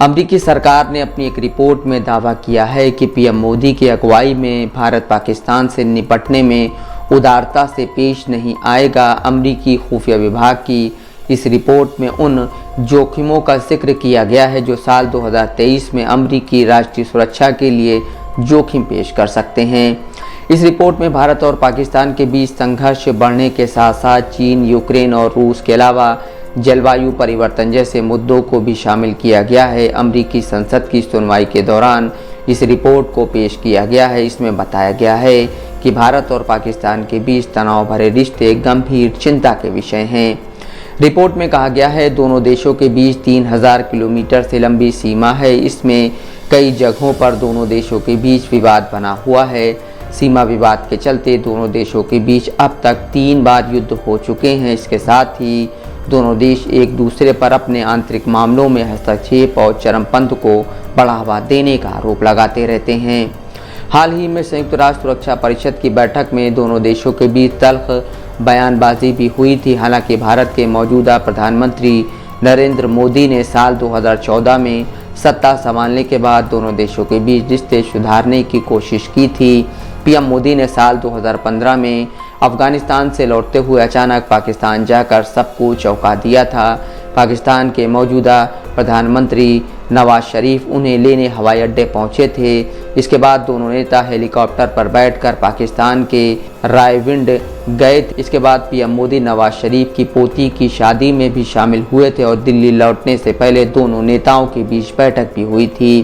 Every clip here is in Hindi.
अमेरिकी सरकार ने अपनी एक रिपोर्ट में दावा किया है कि पीएम मोदी की अगुवाई में भारत पाकिस्तान से निपटने में उदारता से पेश नहीं आएगा। अमेरिकी खुफिया विभाग की इस रिपोर्ट में उन जोखिमों का जिक्र किया गया है जो साल 2023 में अमेरिकी राष्ट्रीय सुरक्षा के लिए जोखिम पेश कर सकते हैं। इस रिपोर्ट में भारत और पाकिस्तान के बीच संघर्ष बढ़ने के साथ साथ चीन, यूक्रेन और रूस के अलावा जलवायु परिवर्तन जैसे मुद्दों को भी शामिल किया गया है। अमेरिकी संसद की सुनवाई के दौरान इस रिपोर्ट को पेश किया गया है। इसमें बताया गया है कि भारत और पाकिस्तान के बीच तनाव भरे रिश्ते गंभीर चिंता के विषय हैं। रिपोर्ट में कहा गया है दोनों देशों के बीच 3000 किलोमीटर से लंबी सीमा है। इसमें कई जगहों पर दोनों देशों के बीच विवाद बना हुआ है। सीमा विवाद के चलते दोनों देशों के बीच अब तक 3 बार युद्ध हो चुके हैं। इसके साथ ही दोनों देश एक दूसरे पर अपने आंतरिक मामलों में हस्तक्षेप और चरमपंथ को बढ़ावा देने का आरोप लगाते रहते हैं। हाल ही में संयुक्त राष्ट्र सुरक्षा परिषद की बैठक में दोनों देशों के बीच तल्ख बयानबाजी भी हुई थी। हालांकि भारत के मौजूदा प्रधानमंत्री नरेंद्र मोदी ने साल 2014 में सत्ता संभालने के बाद दोनों देशों के बीच रिश्ते सुधारने की कोशिश की थी। पीएम मोदी ने साल 2015 में अफगानिस्तान से लौटते हुए अचानक पाकिस्तान जाकर सबको चौंका दिया था। पाकिस्तान के मौजूदा प्रधानमंत्री नवाज शरीफ उन्हें लेने हवाई अड्डे पहुंचे थे। इसके बाद दोनों नेता हेलीकॉप्टर पर बैठकर पाकिस्तान के रायविंड गए थे। इसके बाद पीएम मोदी नवाज शरीफ की पोती की शादी में भी शामिल हुए थे और दिल्ली लौटने से पहले दोनों नेताओं के बीच बैठक भी हुई थी।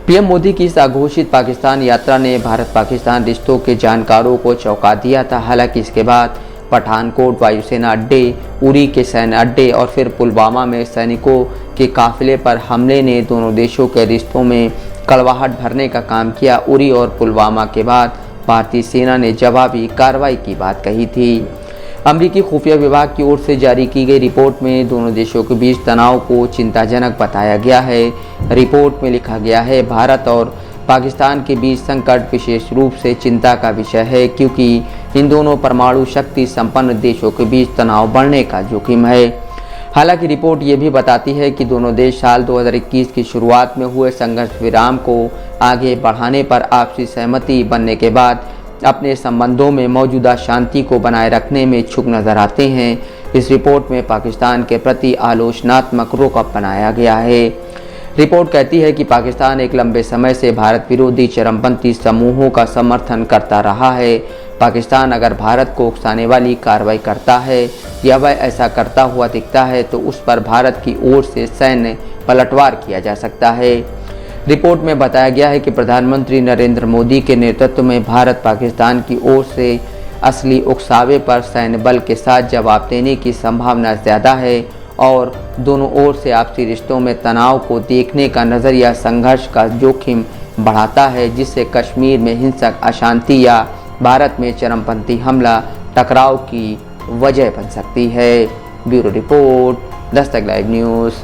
पीएम मोदी की इस अघोषित पाकिस्तान यात्रा ने भारत पाकिस्तान रिश्तों के जानकारों को चौंका दिया था। हालांकि इसके बाद पठानकोट वायुसेना अड्डे, उरी के सैन्य अड्डे और फिर पुलवामा में सैनिकों के काफिले पर हमले ने दोनों देशों के रिश्तों में कड़वाहट भरने का काम किया। उरी और पुलवामा के बाद भारतीय सेना ने जवाबी कार्रवाई की बात कही थी। अमेरिकी खुफिया विभाग की ओर से जारी की गई रिपोर्ट में दोनों देशों के बीच तनाव को चिंताजनक बताया गया है। रिपोर्ट में लिखा गया है भारत और पाकिस्तान के बीच संकट विशेष रूप से चिंता का विषय है क्योंकि इन दोनों परमाणु शक्ति संपन्न देशों के बीच तनाव बढ़ने का जोखिम है। हालांकि रिपोर्ट ये भी बताती है कि दोनों देश साल 2021 की शुरुआत में हुए संघर्ष विराम को आगे बढ़ाने पर आपसी सहमति बनने के बाद अपने संबंधों में मौजूदा शांति को बनाए रखने में इच्छुक नजर आते हैं। इस रिपोर्ट में पाकिस्तान के प्रति आलोचनात्मक रुख अपनाया गया है। रिपोर्ट कहती है कि पाकिस्तान एक लंबे समय से भारत विरोधी चरमपंथी समूहों का समर्थन करता रहा है। पाकिस्तान अगर भारत को उकसाने वाली कार्रवाई करता है या वह ऐसा करता हुआ दिखता है तो उस पर भारत की ओर से सैन्य पलटवार किया जा सकता है। रिपोर्ट में बताया गया है कि प्रधानमंत्री नरेंद्र मोदी के नेतृत्व में भारत पाकिस्तान की ओर से असली उकसावे पर सैन्य बल के साथ जवाब देने की संभावना ज़्यादा है और दोनों ओर से आपसी रिश्तों में तनाव को देखने का नज़रिया संघर्ष का जोखिम बढ़ाता है जिससे कश्मीर में हिंसक अशांति या भारत में चरमपंथी हमला टकराव की वजह बन सकती है। Bureau report, Dastak live news.